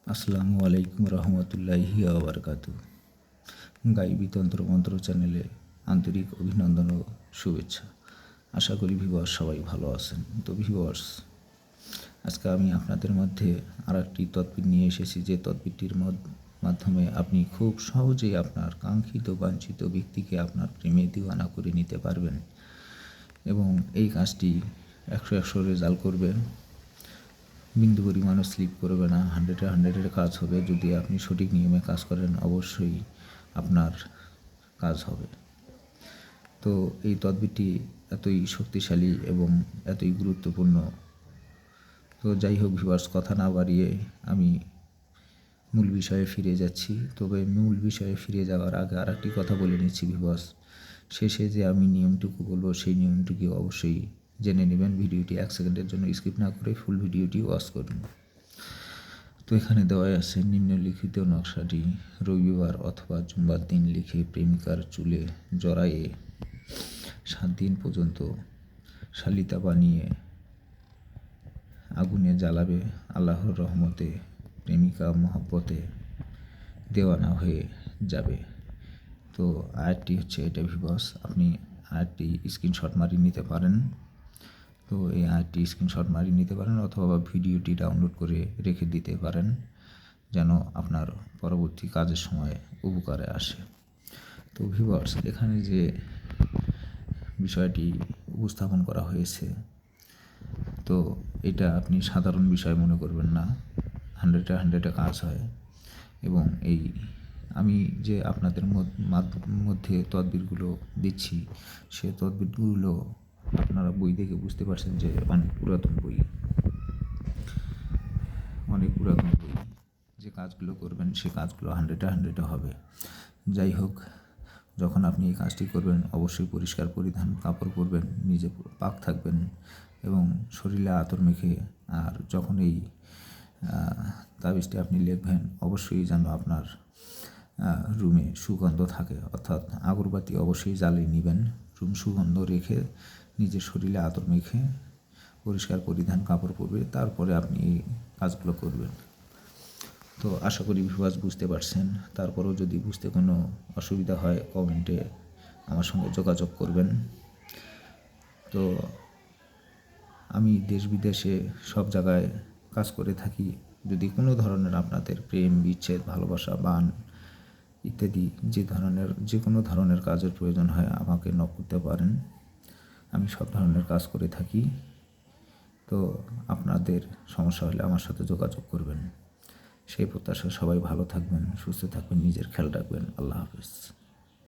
আসসালামু আলাইকুম রহমতুল্লাহি বারাকাতু। গাইবি তন্ত্র মন্ত্র চ্যানেলে আন্তরিক অভিনন্দন ও শুভেচ্ছা। আশা করি ভিউয়ার্স সবাই ভালো আছেন। তো ভিউয়ার্স, আজকে আমি আপনাদের মধ্যে আর একটি তদবির নিয়ে এসেছি, যে তদবিরটির মাধ্যমে আপনি খুব সহজেই আপনার কাঙ্ক্ষিত বাঞ্ছিত ব্যক্তিকে আপনার প্রেমে দিওয়ানা করে নিতে পারবেন এবং এই কাজটি 100 রেজাল্ট করবে। বিন্দু পরিমাণও স্লিপ করবে না, 100-এর কাজ হবে। যদি আপনি সঠিক নিয়মে কাজ করেন অবশ্যই আপনার কাজ হবে। তো এই তদবিরটি এতই শক্তিশালী এবং এতই গুরুত্বপূর্ণ। তো যাই হোক ভিউয়ার্স, কথা না বাড়িয়ে আমি মূল বিষয়ে ফিরে যাচ্ছি। তবে মূল বিষয়ে ফিরে যাওয়ার আগে আর একটি কথা বলে নিচ্ছি ভিউয়ার্স, শেষে যে আমি নিয়মটুকু বলবো সেই নিয়মটুকু অবশ্যই জেনে নেবেন। ভিডিওটি 1 সেকেন্ডের জন্য স্কিপ না করে ফুল ভিডিওটি ওয়াচ করুন। তো এখানে দেওয়া আছে, নিম্নলিখিত নকশাটি রবিবার অথবা জুম্মার দিন লিখে প্রেমিকার চুলে জড়ায়ে 7 দিন পর্যন্ত শালিতা বানিয়ে আগুনে জ্বালাবে। আল্লাহর রহমতে প্রেমিকা মহব্বতে দেওয়ানা হয়ে যাবে। তো আয়াতটি হচ্ছে এটা ভিউয়ার্স, আপনি আয়াতটি স্ক্রিনশট মারিয়ে নিতে পারেন। তো এই আয়াতটি স্ক্রিনশট মারিয়ে নিতে পারেন অথবা ভিডিওটি ডাউনলোড করে রেখে দিতে পারেন, যেন আপনার পরবর্তী কাজের সময় উপকারে আসে। তো ভিউয়ার্স, এখানে যে বিষয়টি উপস্থাপন করা হয়েছে, তো এটা আপনি সাধারণ বিষয় মনে করবেন না। 100-এ কাজ হয়। এবং এই আমি যে আপনাদের মধ্যে তদবিরগুলো দিচ্ছি, সে তদবিরগুলো আপনারা বই দেখে বুঝতে পারছেন যে অনেক পুরাতন বই। যে কাজগুলো করবেন সে কাজগুলো 100-এ হবে। যাই হোক, যখন আপনি এই কাজটি করবেন অবশ্যই পরিষ্কার পরিধান কাপড় পরবেন, নিজে পাক থাকবেন এবং শরীরে আতর মেখে। আর যখন এই তাবিজটি আপনি লিখবেন অবশ্যই যেন আপনার রুমে সুগন্ধ থাকে, অর্থাৎ আগরবাতি অবশ্যই জ্বালিয়ে নেবেন। রুম সুগন্ধ রেখে নিজের শরীরে আতর মেখে পরিষ্কার পরিধান কাপড় পরবে, তারপরে আপনি এই কাজগুলো করবেন। তো আশা করি ভিউয়ার্স বুঝতে পারছেন। তারপরেও যদি বুঝতে কোনো অসুবিধা হয় কমেন্টে আমার সঙ্গে যোগাযোগ করবেন। তো আমি দেশ বিদেশে সব জায়গায় কাজ করে থাকি। যদি কোনো ধরনের আপনাদের প্রেম বিচ্ছেদ ভালোবাসা বান ইত্যাদি যে কোনো ধরনের কাজের প্রয়োজন হয় আমাকে নক করতে পারেন। আমি সব ধরনের কাজ করে থাকি। তো আপনাদের সমস্যা হলে আমার সাথে যোগাযোগ করবেন। সেই প্রত্যাশা, সবাই ভালো থাকবেন, সুস্থ থাকবেন, নিজের খেয়াল রাখবেন। আল্লাহ হাফেজ।